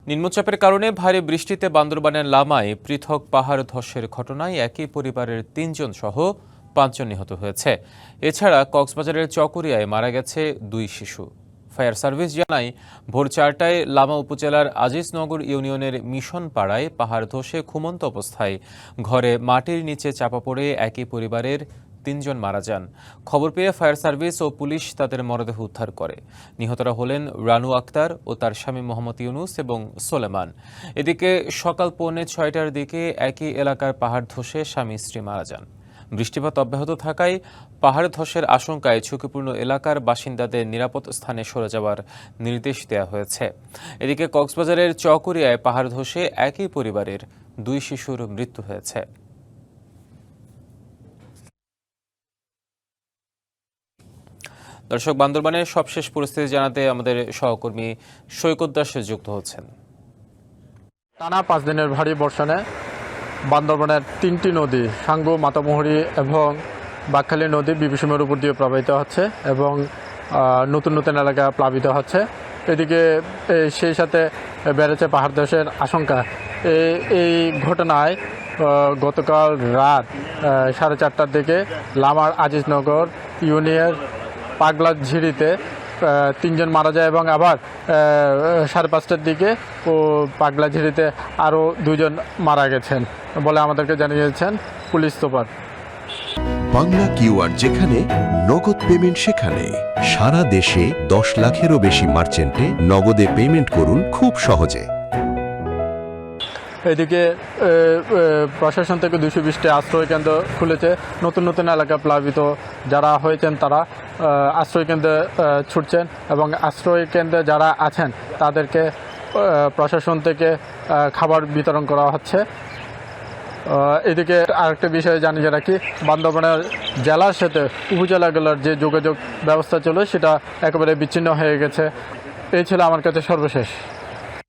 নিম্নচাপের কারণে ভারী বৃষ্টিতে বান্দরবানের লামায় পৃথক পাহাড় ধসের ঘটনায় একই পরিবারের ৩ জন সহ ৫ জন নিহত হয়েছে। এছাড়া কক্সবাজারের চকরিয়ায় মারা গেছে ২ শিশু। ফায়ার সার্ভিস জানায়, ভোর ৪টায় লামা উপজেলার আজিজনগর ইউনিয়নের মিশন পাড়ায় পাহাড় ধসে ঘুমন্ত অবস্থায় ঘরে মাটির নিচে চাপা পড়ে একই পরিবারের ৩ জন মারা যান। খবর পেয়ে ফায়ার সার্ভিস ও পুলিশ তাদের মরদেহ উদ্ধার করে। নিহতরা হলেন রানু আক্তার ও তার স্বামী মোহাম্মদ ইউনুস এবং সোলেমান। এদিকে সকাল ৫:৩০টার দিকে একই এলাকার পাহাড় ধসে স্বামী স্ত্রী মারা যান। বৃষ্টিপাত অব্যাহত থাকায় পাহাড় ধসের আশঙ্কায় ঝুঁকিপূর্ণ এলাকার বাসিন্দাদের নিরাপদ স্থানে সরে যাওয়ার নির্দেশ দেওয়া হয়েছে। এদিকে কক্সবাজারের চকরিয়ায় পাহাড় ধসে একই পরিবারের ২ শিশুর মৃত্যু হয়েছে। দর্শক, বান্দরবানের সবশেষ পরিস্থিতি জানাতে আমাদের সহকর্মী সৈকত দাস যুক্ত হচ্ছেন। টানা ৫ দিনের ভারী বর্ষণে বান্দরবানের ৩টি নদী সাঙ্গু, মাতামুহুরী এবং বাকখালী নদী বিভীষণের উপর দিয়ে প্রবাহিত হচ্ছে এবং নতুন নতুন এলাকা প্লাবিত হচ্ছে। এদিকে সেই সাথে বেড়েছে পাহাড় ধসের আশঙ্কা। এই ঘটনায় গতকাল রাত 4:30টার দিকে লামার আজিজনগর ইউনিয়নের পাগলাঝিরিতে ৩ জন মারা যায় এবং আবার 5:30টার দিকে পাগলাঝিরিতে আরও 2 জন মারা গেছেন বলে আমাদেরকে জানিয়েছেন পুলিশ সুপার। বাংলা কিউআর যেখানে নগদ পেমেন্ট সেখানে। সারা দেশে 10 লাখেরও বেশি মার্চেন্টে নগদে পেমেন্ট করুন খুব সহজে। এদিকে প্রশাসন থেকে 220টি আশ্রয়কেন্দ্র খুলেছে। নতুন নতুন এলাকা প্লাবিত যারা হয়েছেন তারা আশ্রয়কেন্দ্রে ছুটছেন এবং আশ্রয়কেন্দ্রে যারা আছেন তাদেরকে প্রশাসন থেকে খাবার বিতরণ করা হচ্ছে। এদিকে আরেকটা বিষয় জানিয়ে রাখি, বান্দরবানের জেলার সাথে উপজেলাগুলোর যে যোগাযোগ ব্যবস্থা ছিল সেটা একেবারে বিচ্ছিন্ন হয়ে গেছে। এই ছিল আমার কাছে সর্বশেষ।